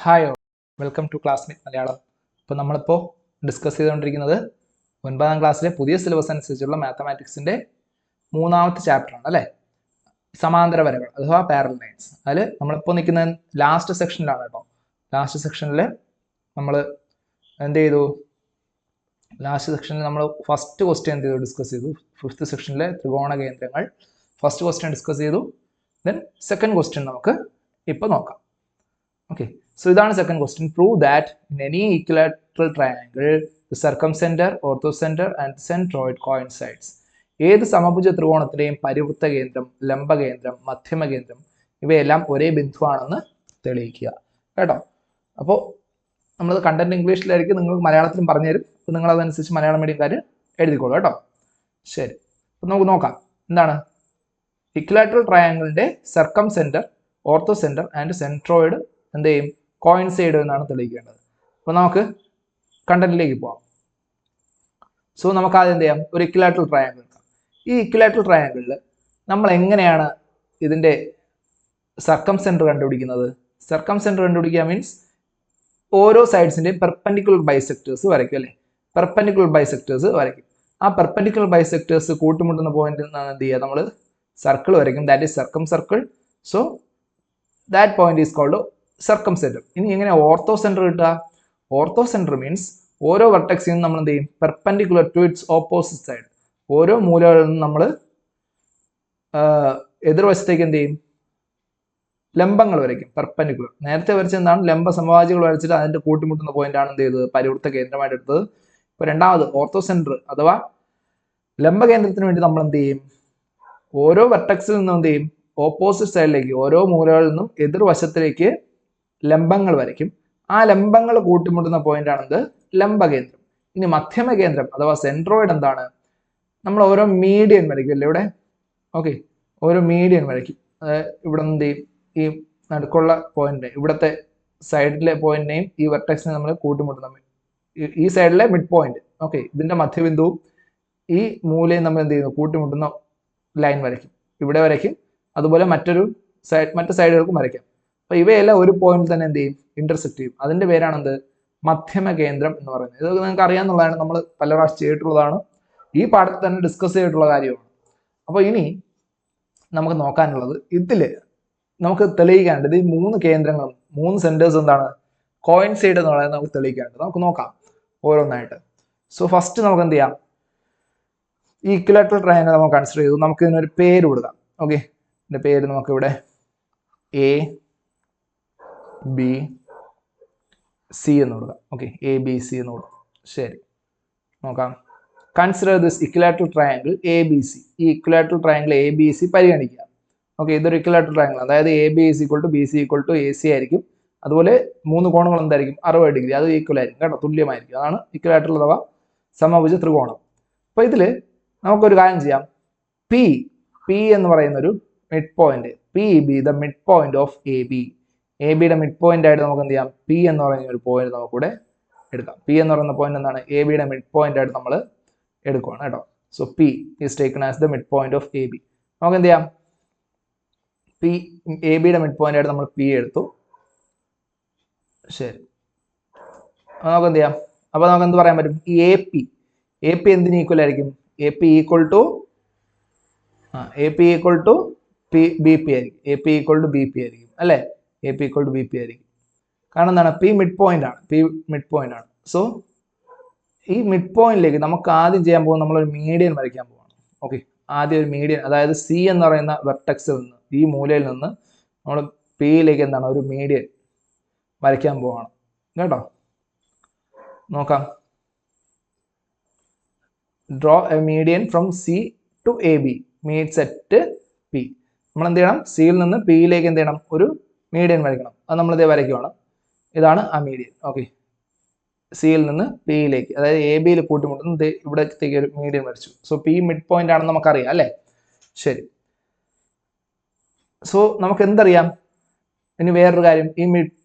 Hi all, welcome to classmate Malayalam. ഇപ്പോൾ നമ്മളിപ്പോൾ discuss ചെയ്തുകൊണ്ടിരിക്കുന്നത് 9ാം ക്ലാസ്സിലെ പുതിയ സിലബസ് അനുസരിച്ചുള്ള മാത്തമാറ്റിക്സിൻ്റെ 3ാമത്തെ ചാപ്റ്ററാണ് അല്ലേ, സമാന്തര വരകൾ അഥവാ പാരലൽ ലൈൻസ്. അതിൽ നമ്മളിപ്പോൾ നിൽക്കുന്ന ലാസ്റ്റ് സെക്ഷനിലാണ് കേട്ടോ. ലാസ്റ്റ് സെക്ഷനിൽ നമ്മൾ എന്ത് ചെയ്തു? ലാസ്റ്റ് സെക്ഷനിൽ നമ്മൾ ഫസ്റ്റ് ക്വസ്റ്റ്യൻ എന്ത് ചെയ്തു? ഡിസ്കസ് ചെയ്തു. 5th സെക്ഷനിലെ ത്രികോണ കേന്ദ്രങ്ങൾ ഫസ്റ്റ് ക്വസ്റ്റ്യൻ ഡിസ്കസ് ചെയ്തു. ദെൻ സെക്കൻഡ് ക്വസ്റ്റ്യൻ നമുക്ക് ഇപ്പോൾ നോക്കാം. Okay, so ഇതാണ് second question. Prove that in any equilateral triangle the circumcentre, orthocentre and centroid coincides. ഏത് സമഭുജ ത്രികോണത്തിലെയും പരിവൃത്ത കേന്ദ്രം, ലംബകേന്ദ്രം, മധ്യമകേന്ദ്രം ഇവയെല്ലാം ഒരേ ബിന്ദുവാണെന്ന് തെളിയിക്കുക കേട്ടോ. അപ്പോൾ നമ്മളത് കണ്ടന്റ് ഇംഗ്ലീഷിലായിരിക്കും, നിങ്ങൾക്ക് മലയാളത്തിലും പറഞ്ഞുതരും. അപ്പോൾ നിങ്ങൾ അതനുസരിച്ച് മലയാളം മീഡിയംകാർ എഴുതിക്കോളൂ കേട്ടോ. ശരി, അപ്പോൾ നമുക്ക് നോക്കാം എന്താണ് ഈക്വിലാറ്ററൽ ട്രയാങ്കിളിന്റെ സർക്കംസെന്റർ, ഓർത്തോസെന്റർ ആൻഡ് സെൻട്രോയിഡ് എന്ത് ചെയ്യും? കോയിൻസൈഡ് എന്നാണ് തെളിയിക്കേണ്ടത്. അപ്പോൾ നമുക്ക് കണ്ടന്റിലേക്ക് പോവാം. സോ നമുക്ക് ആദ്യം എന്ത് ചെയ്യാം? ഒരു ഇക്വിലാറ്ററൽ ട്രയാങ്കിൾ എടുക്കാം. ഈ ഇക്വിലാറ്ററൽ ട്രയാങ്കിളിൽ നമ്മൾ എങ്ങനെയാണ് ഇതിൻ്റെ സർക്കംസെന്റർ കണ്ടുപിടിക്കുന്നത്? സർക്കംസെന്റർ കണ്ടുപിടിക്കുക മീൻസ് ഓരോ സൈഡ്സിൻ്റെയും പെർപെൻഡിക്കുലർ ബൈസെക്ടേഴ്സ് വരയ്ക്കും അല്ലേ? പെർപെൻഡിക്കുലർ ബൈസെക്ടേഴ്സ് വരയ്ക്കും. ആ പെർപെൻഡിക്കുലർ ബൈസെക്ടേഴ്സ് കൂട്ടുമുട്ടുന്ന പോയിന്റിൽ നിന്നാണ് എന്ത് ചെയ്യുക? നമ്മൾ സർക്കിൾ വരയ്ക്കും. That is circumcircle. So that point is called circumcentre. ഇനി എങ്ങനെ ഓർത്തോ സെന്റർ കിട്ടുക? ഓർത്തോ സെന്റർ മീൻസ് ഓരോ വെർട്ടെക്സിൽ നിന്നും നമ്മൾ എന്ത് ചെയ്യും? Perpendicular to its opposite side, ഓരോ മൂലകളിൽ നിന്നും നമ്മൾ എതിർവശത്തേക്ക് എന്ത് ചെയ്യും? ലംബങ്ങൾ വരയ്ക്കും, പെർപെൻഡിക്കുലർ. നേരത്തെ വരച്ച എന്താണ്? ലംബ സമവാചികൾ വരച്ചിട്ട് അതിന്റെ കൂട്ടിമുട്ടുന്ന പോയിന്റ് ആണ് എന്ത് ചെയ്തത്? പരിവൃത്ത കേന്ദ്രമായിട്ട് എടുത്തത്. ഇപ്പൊ രണ്ടാമത് ഓർത്തോ സെന്റർ അഥവാ ലംബകേന്ദ്രത്തിന് വേണ്ടി നമ്മൾ എന്ത് ചെയ്യും? ഓരോ വെർട്ടെക്സിൽ നിന്നും എന്ത് ചെയ്യും? ഓപ്പോസിറ്റ് സൈഡിലേക്ക്, ഓരോ മൂലകളിൽ നിന്നും എതിർവശത്തിലേക്ക് ലംബങ്ങൾ വരയ്ക്കും. ആ ലംബങ്ങൾ കൂട്ടിമുട്ടുന്ന പോയിന്റ് ആണെന്ത്? ലംബകേന്ദ്രം. ഇനി മധ്യമകേന്ദ്രം അഥവാ സെൻട്രോയിഡ് എന്താണ്? നമ്മൾ ഓരോ മീഡിയൻ വരയ്ക്കും അല്ലേ ഇവിടെ? ഓക്കെ, ഓരോ മീഡിയൻ വരയ്ക്കും. ഇവിടെ എന്ത് ചെയ്യും? ഈ നടുക്കുള്ള പോയിന്റ്, ഇവിടുത്തെ സൈഡിലെ പോയിന്റിനെയും ഈ വെർട്ടെക്സിനെ നമ്മൾ കൂട്ടിമുട്ടുന്ന ഈ സൈഡിലെ മിഡ് പോയിന്റ്, ഓക്കെ, ഇതിന്റെ മധ്യബിന്ദുവും ഈ മൂലയും നമ്മൾ എന്ത് ചെയ്യുന്നു? കൂട്ടിമുട്ടുന്ന ലൈൻ വരയ്ക്കും. ഇവിടെ വരയ്ക്കും, അതുപോലെ മറ്റു സൈഡുകൾക്കും വരയ്ക്കാം. അപ്പൊ ഇവയെല്ലാം ഒരു പോയിന്റ് തന്നെ എന്ത് ചെയ്യും? ഇന്റർസെക്ട് ചെയ്യും. അതിന്റെ പേരാണെന്ത്? മധ്യമകേന്ദ്രം എന്ന് പറയുന്നത്. ഇതൊക്കെ നിങ്ങൾക്ക് അറിയാവുന്നതാണ്, നമ്മൾ പല പ്രാവശ്യം ചെയ്തിട്ടുള്ളതാണ്, ഈ പാഠത്തിൽ തന്നെ ഡിസ്കസ് ചെയ്തിട്ടുള്ള കാര്യമാണ്. അപ്പൊ ഇനി നമുക്ക് നോക്കാനുള്ളത്, ഇതില് നമുക്ക് തെളിയിക്കാനുള്ളത് ഈ മൂന്ന് കേന്ദ്രങ്ങളും മൂന്ന് സെന്റേഴ്സ് എന്താണ്? കോയിൻസൈഡ് എന്ന് പറയുന്നത് നമുക്ക് തെളിയിക്കാനുണ്ട്. നമുക്ക് നോക്കാം ഓരോന്നായിട്ട്. സോ ഫസ്റ്റ് നമുക്ക് എന്ത് ചെയ്യാം? ഈ ഈക്വിലാറ്ററൽ ട്രയാങ്കിൾ നമുക്ക് കൺസിഡർ ചെയ്തു. നമുക്ക് ഇതിനൊരു പേര് കൊടുക്കാം. ഓക്കെ, ഇതിന്റെ പേര് നമുക്ക് ഇവിടെ എ ബി സി എന്ന് കൊടുക്കാം. ഓക്കെ, എ ബി സി എന്ന് കൊടുക്കാം. ശരി, നോക്കാം. Consider this equilateral triangle A B C. ഈ equilateral triangle A B C പരിഗണിക്കുക. ഓക്കെ, ഇതൊരു ഇക്വിലാറ്ററൽ ട്രയാങ്കിൾ, അതായത് A B is equal to B C equal to A C ആയിരിക്കും. അതുപോലെ മൂന്ന് കോണുകൾ എന്തായിരിക്കും? 60 ഡിഗ്രി, അത് ഈക്വൽ ആയിരിക്കും കേട്ടോ, തുല്യമായിരിക്കും. അതാണ് ഇക്വിലാറ്ററൽ അഥവാ സമഭുജ ത്രികോണം. അപ്പൊ ഇതില് നമുക്കൊരു കാര്യം ചെയ്യാം. പി എന്ന് പറയുന്ന ഒരു mid point, P B the mid point of A B. A ബിയുടെ മിഡ് പോയിന്റ് ആയിട്ട് നമുക്ക് എന്ത് ചെയ്യാം? പി എന്ന് പറയുന്ന ഒരു പോയിന്റ് നമുക്കിവിടെ എടുക്കാം. പി എന്ന് പറയുന്ന പോയിന്റ് എന്താണ്? എ ബിയുടെ മിഡ് പോയിന്റ് ആയിട്ട് നമ്മൾ എടുക്കുകയാണ് കേട്ടോ. So P is taken as the mid point of A B. നമുക്ക് എന്ത് ചെയ്യാം? പി, എ ബിയുടെ മിഡ് പോയിന്റ് ആയിട്ട് നമ്മൾ പി എടുത്തു. ശരി, നമുക്ക് എന്ത് ചെയ്യാം? അപ്പൊ നമുക്ക് എന്ത് പറയാൻ പറ്റും? ഈ എ പി എന്തിന് ഈക്വൽ ആയിരിക്കും? A P equal to B P ആയിരിക്കും. A P equal to B P ആയിരിക്കും അല്ലെ? A P equal to B P ആയിരിക്കും. കാരണം എന്താണ്? പി മിഡ് പോയിന്റ് ആണ്. സോ ഈ മിഡ് പോയിന്റിലേക്ക് നമുക്ക് ആദ്യം ചെയ്യാൻ പോകുന്നത്, നമ്മളൊരു മീഡിയൻ വരയ്ക്കാൻ പോവാണ്. ഓക്കെ, ആദ്യം ഒരു മീഡിയൻ, അതായത് സി എന്ന് പറയുന്ന വെർട്ടെക്സിൽ നിന്ന്, ഈ മൂലയിൽ നിന്ന് നമ്മൾ പിയിലേക്ക് എന്താണ്? ഒരു മീഡിയൻ വരയ്ക്കാൻ പോവാണ് കേട്ടോ. നോക്കാം. Draw a median from C to A B meets at P. നമ്മൾ എന്ത് ചെയ്യണം? സിയിൽ നിന്ന് പിയിലേക്ക് എന്ത് ചെയ്യണം? ഒരു മീഡിയൻ വരയ്ക്കണം. അത് നമ്മളിതേ വരയ്ക്കുവാണ്. ഇതാണ് ആ മീഡിയൻ. ഓക്കെ, സിയിൽ നിന്ന് പിയിലേക്ക്, അതായത് എ ബിയിൽ കൂട്ടിമുട്ടുന്ന ഇവിടത്തേക്ക് ഒരു മീഡിയൻ വരച്ചു. സോ പി മിഡ് പോയിന്റ് ആണെന്ന് നമുക്കറിയാം അല്ലേ? ശരി, സോ നമുക്ക് എന്തറിയാം? ഇനി വേറൊരു കാര്യം, ഈ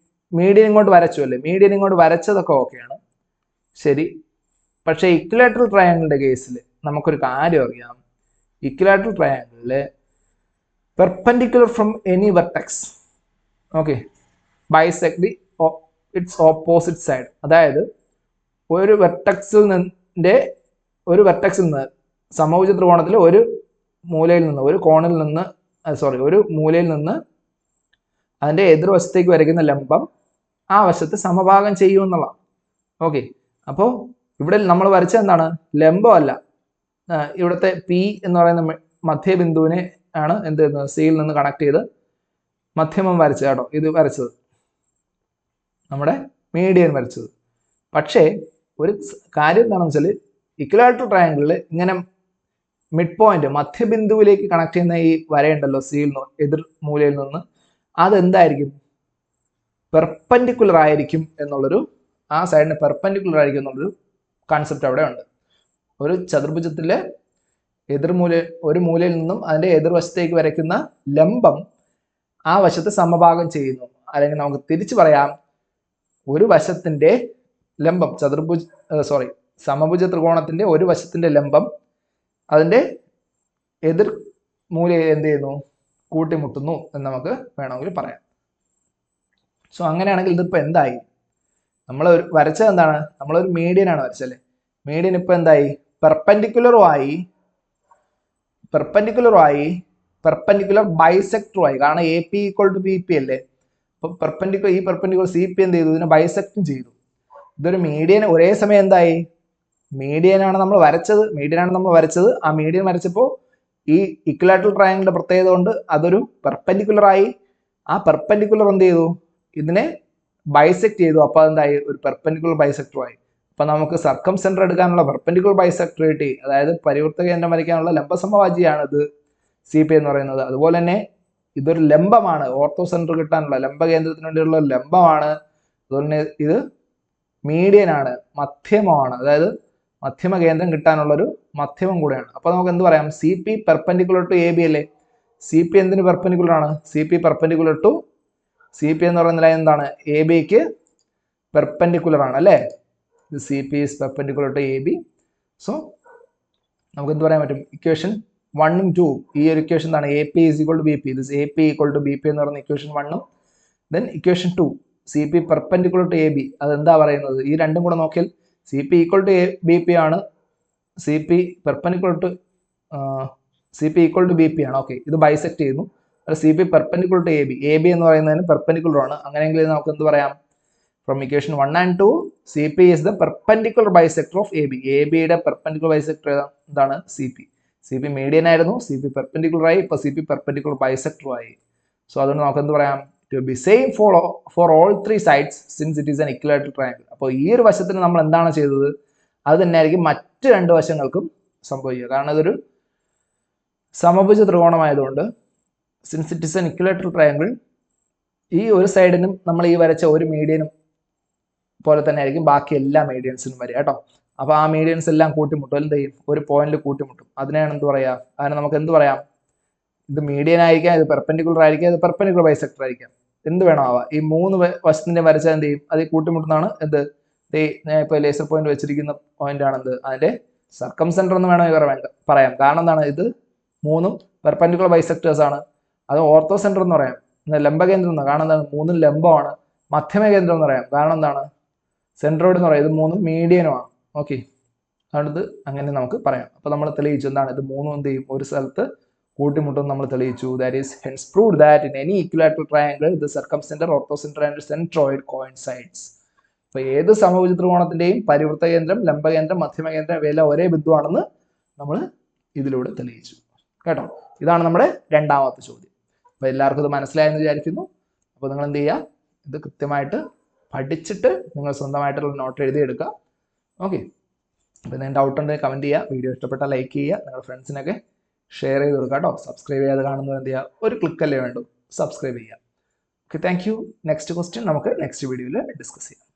മീഡിയൻ ഇങ്ങോട്ട് വരച്ചു അല്ലേ? മീഡിയൻ ഇങ്ങോട്ട് വരച്ചതൊക്കെ ഓക്കെയാണ്, ശരി. പക്ഷേ ഇക്വിലാറ്ററൽ ട്രയാങ്കിളിന്റെ കേസിൽ നമുക്കൊരു കാര്യം അറിയാം. ഇക്വിലാറ്ററൽ ട്രയാങ്കിളില് perpendicular from any vertex, okay, bisect the its opposite side. അതായത് ഒരു വെർട്ടക്സിൽ നിന്ന് സമഭുജ ത്രികോണത്തിൽ ഒരു മൂലയിൽ നിന്ന് ഒരു മൂലയിൽ നിന്ന് അതിന്റെ എതിർവശത്തേക്ക് വരയ്ക്കുന്ന ലംബം ആ വശത്ത് സമഭാഗം ചെയ്യും എന്നുള്ള. ഓക്കെ, അപ്പോൾ ഇവിടെ നമ്മൾ വരച്ചത് എന്താണ്? ലംബമല്ല. ഇവിടുത്തെ പി എന്ന് പറയുന്ന മധ്യബിന്ദുവിനെ ആണ് എന്ത് ചെയ്യുന്നത്? സിയിൽ നിന്ന് കണക്ട് ചെയ്ത് മധ്യമം വരച്ചത് കേട്ടോ. ഇത് വരച്ചത് നമ്മുടെ മീഡിയൻ വരച്ചത്. പക്ഷേ ഒരു കാര്യം എന്താണെന്ന് വെച്ചാൽ ഇക്വലാറ്ററൽ ട്രയാങ്കിളിൽ ഇങ്ങനെ മിഡ് പോയിന്റ് മധ്യബിന്ദുവിലേക്ക് കണക്ട് ചെയ്യുന്ന ഈ വരയുണ്ടല്ലോ, സിയിൽ നിന്ന് എതിർ മൂലയിൽ നിന്ന്, അതെന്തായിരിക്കും? പെർപെൻഡിക്കുലർ ആയിരിക്കും എന്നുള്ളൊരു, ആ സൈഡിന് പെർപെൻഡിക്കുലർ ആയിരിക്കും എന്നുള്ളൊരു കൺസെപ്റ്റ് അവിടെ ഉണ്ട്. ഒരു ചതുർഭുജത്തിലെ ഒരു മൂലയിൽ നിന്നും അതിന്റെ എതിർവശത്തേക്ക് വരയ്ക്കുന്ന ലംബം ആ വശത്ത് സമഭാഗം ചെയ്യുന്നു. അല്ലെങ്കിൽ നമുക്ക് തിരിച്ചു പറയാം, ഒരു വശത്തിന്റെ ലംബം സമഭുജ ത്രികോണത്തിന്റെ ഒരു വശത്തിന്റെ ലംബം അതിന്റെ എതിർ മൂലയിൽ എന്ത് ചെയ്യുന്നു? കൂട്ടിമുട്ടുന്നു എന്ന് നമുക്ക് വേണമെങ്കിൽ പറയാം. സോ അങ്ങനെയാണെങ്കിൽ ഇതിപ്പോ എന്തായി? നമ്മൾ വരച്ചത് എന്താണ്? നമ്മളൊരു മീഡിയൻ ആണ് വരച്ചല്ലേ. മീഡിയൻ ഇപ്പൊ എന്തായി? പെർപെൻഡിക്കുലർ ബൈസെക്ടറുമായി. കാരണം A P equal to B P അല്ലേ. അപ്പൊ പെർപെൻഡിക്കുലർ സി പി എന്ത് ചെയ്തു? ഇതിനെ ബൈസെക്റ്റും ചെയ്തു. ഇതൊരു മീഡിയൻ ഒരേ സമയം എന്തായി? മീഡിയനാണ് നമ്മൾ വരച്ചത്. ആ മീഡിയൻ വരച്ചപ്പോൾ ഈ ഇക്വലാറ്ററൽ ട്രയാങ്കിളിന്റെ പ്രത്യേകത കൊണ്ട് അതൊരു പെർപെൻഡിക്കുലർ ആയി. ആ പെർപെൻഡിക്കുലർ എന്ത് ചെയ്തു? ഇതിനെ ബൈസെക്ട് ചെയ്തു. അപ്പൊ അതെന്തായി? ഒരു പെർപെൻഡിക്കുലർ ബൈസെക്ടർ ആയി. അപ്പൊ നമുക്ക് സർക്കം സെന്റർ എടുക്കാനുള്ള പെർപെൻഡിക്കുലർ ബൈസെക്ടർ കിട്ടി. അതായത് പരിവൃത്ത കേന്ദ്രം വരയ്ക്കാനുള്ള ലംബസമവാചിയാണ് ഇത് സി പി എന്ന് പറയുന്നത്. അതുപോലെ തന്നെ ഇതൊരു ലംബമാണ്. ഓർത്തോ സെന്റർ കിട്ടാനുള്ള ലംബകേന്ദ്രത്തിന് വേണ്ടിയുള്ള ലംബമാണ്. അതുപോലെ തന്നെ ഇത് മീഡിയൻ ആണ്, മധ്യമമാണ്. അതായത് മധ്യമ കേന്ദ്രം കിട്ടാനുള്ളൊരു മധ്യമം കൂടെയാണ്. അപ്പൊ നമുക്ക് എന്ത് പറയാം? C P perpendicular to A B അല്ലേ. സി പി എന്തിന് പെർപെൻഡിക്കുലർ ആണ്? C P perpendicular to C P എന്ന് പറയുന്ന ലൈൻ എന്താണ്? എ ബിക്ക് പെർപെൻഡിക്കുലർ ആണ് അല്ലേ. C P is perpendicular to A B. So നമുക്ക് എന്ത് പറയാൻ പറ്റും? ഇക്വേഷൻ 1ഉം 2ഉം ഈ ഒരു ഇക്വേഷൻ എന്താണ്? A P is equal to B P. This A P equal to B P എന്ന് പറയുന്ന ഇക്വേഷൻ 1ഉം then equation 2 C P perpendicular to A B. അതെന്താ പറയുന്നത്? ഈ രണ്ടും കൂടെ നോക്കിയാൽ C P equal to B P ആണ്, C P perpendicular to B P ആണ്. ഓക്കെ, ഇത് ബൈസെക്ട് ചെയ്യുന്നു. C P perpendicular to A B എന്ന് പറയുന്നതിന് പെർപെൻഡിക്കുലർ ആണ്. അങ്ങനെയെങ്കിൽ നമുക്ക് എന്ത് പറയാം? From equation 1 and 2 C P is the perpendicular bisector of A B. A ബിയുടെ പെർപെൻഡിക്കുലർ ബൈസെക്ടർ എന്താണ്? C P. C P median ആയിരുന്നു, സി പി പെർപെൻഡിക്കുലർ ആയി, ഇപ്പൊ സി പി പെർപെൻഡിക്കുലർ ബൈസെക്ടർ ആയി. സോ അതുകൊണ്ട് നമുക്ക് എന്ത് പറയാം? To be same for all three sides since it is an equilateral triangle. അപ്പോൾ ഈ ഒരു വശത്തിന് നമ്മൾ എന്താണ് ചെയ്തത്? അത് തന്നെയായിരിക്കും മറ്റ് രണ്ട് വശങ്ങൾക്കും സംഭവിക്കുക. കാരണം ഇതൊരു സമഭുജ ത്രികോണമായതുകൊണ്ട് since it is an equilateral triangle, ഈ ഒരു സൈഡിനും നമ്മൾ ഈ വരച്ച ഒരു മീഡിയനും പോലെ തന്നെ ആയിരിക്കും ബാക്കി എല്ലാ മീഡിയൻസിനും വരിക കേട്ടോ. അപ്പൊ ആ മീഡിയൻസ് എല്ലാം കൂട്ടിമുട്ടും. എന്ത് ചെയ്യും? ഒരു പോയിന്റിൽ കൂട്ടിമുട്ടും. അതിനെയാണ് എന്ത് പറയാ? അതിനെ നമുക്ക് എന്ത് പറയാം? ഇത് മീഡിയൻ ആയിരിക്കാം, ഇത് പെർപെൻഡിക്കുലർ ആയിരിക്കാം, ഇത് പെർപെൻഡിക്കുലർ ബൈസെക്ടർ ആയിരിക്കാം, എന്ത് വേണോ ആവാം. ഈ മൂന്ന് വശത്തിന്റെ വരച്ചാൽ എന്ത് ചെയ്യും? അത് കൂട്ടിമുട്ടുന്നതാണ് എന്ത്? ഞാൻ ഇപ്പോൾ ലേസർ പോയിന്റ് വെച്ചിരിക്കുന്ന പോയിന്റ് ആണ് എന്ത്? അതിന്റെ സർക്കം സെന്റർ എന്ന് വേണമെങ്കിൽ പറയാം. കാരണം എന്താണ്? ഇത് മൂന്നും പെർപെൻഡിക്കുലർ ബൈസെക്ടേഴ്സ് ആണ്. അത് ഓർത്തോ സെന്റർ എന്ന് പറയാം. ലംബകേന്ദ്രം എന്ന്. കാരണം എന്താണ്? മൂന്നും ലംബമാണ്. മധ്യമ കേന്ദ്രം എന്ന് പറയാം. കാരണം എന്താണ്? സെൻട്രോയിഡ് എന്ന് പറയാം. ഇത് മൂന്നും മീഡിയനുമാണ്. ഓക്കെ, അതുകൊണ്ട് അങ്ങനെ നമുക്ക് പറയാം. അപ്പൊ നമ്മൾ തെളിയിച്ചു എന്താണ്? ഇത് മൂന്നും എന്ത് ചെയ്യും? ഒരു സ്ഥലത്ത് കൂട്ടിമുട്ടും നമ്മൾ തെളിയിച്ചു. That is hence proved that in any equilateral triangle the circumcenter, orthocenter and centroid coincides. അപ്പൊ ഏത് സമഭുജ ത്രികോണത്തിന്റെയും പരിവൃത്ത കേന്ദ്രം, ലംബകേന്ദ്രം, മധ്യമ കേന്ദ്രം ഇവയെല്ലാം ഒരേ ബിന്ദുവാണെന്ന് നമ്മൾ ഇതിലൂടെ തെളിയിച്ചു കേട്ടോ. ഇതാണ് നമ്മുടെ രണ്ടാമത്തെ ചോദ്യം. അപ്പൊ എല്ലാവർക്കും ഇത് മനസ്സിലായെന്ന് വിചാരിക്കുന്നു. അപ്പൊ നിങ്ങൾ എന്ത് ചെയ്യുക? ഇത് കൃത്യമായിട്ട് പഠിച്ചിട്ട് നിങ്ങൾ സ്വന്തമായിട്ടുള്ള നോട്ട് എഴുതിയെടുക്കുക. ഓക്കെ, അപ്പൊ എന്തെങ്കിലും ഡൗട്ട് ഉണ്ടെങ്കിൽ കമന്റ് ചെയ്യുക. വീഡിയോ ഇഷ്ടപ്പെട്ടാൽ ലൈക്ക് ചെയ്യുക. നിങ്ങളുടെ ഫ്രണ്ട്സിനൊക്കെ ഷെയർ ചെയ്ത് കൊടുക്കുക കേട്ടോ. സബ്സ്ക്രൈബ് ചെയ്യാതെ കാണുന്നത് എന്ത് ചെയ്യുക? ഒരു ക്ലിക്ക് അല്ലേ വേണ്ടൂ, സബ്സ്ക്രൈബ് ചെയ്യുക. Okay, thank you. Next question നമുക്ക് നെക്സ്റ്റ് വീഡിയോയിൽ ഡിസ്കസ് ചെയ്യാം.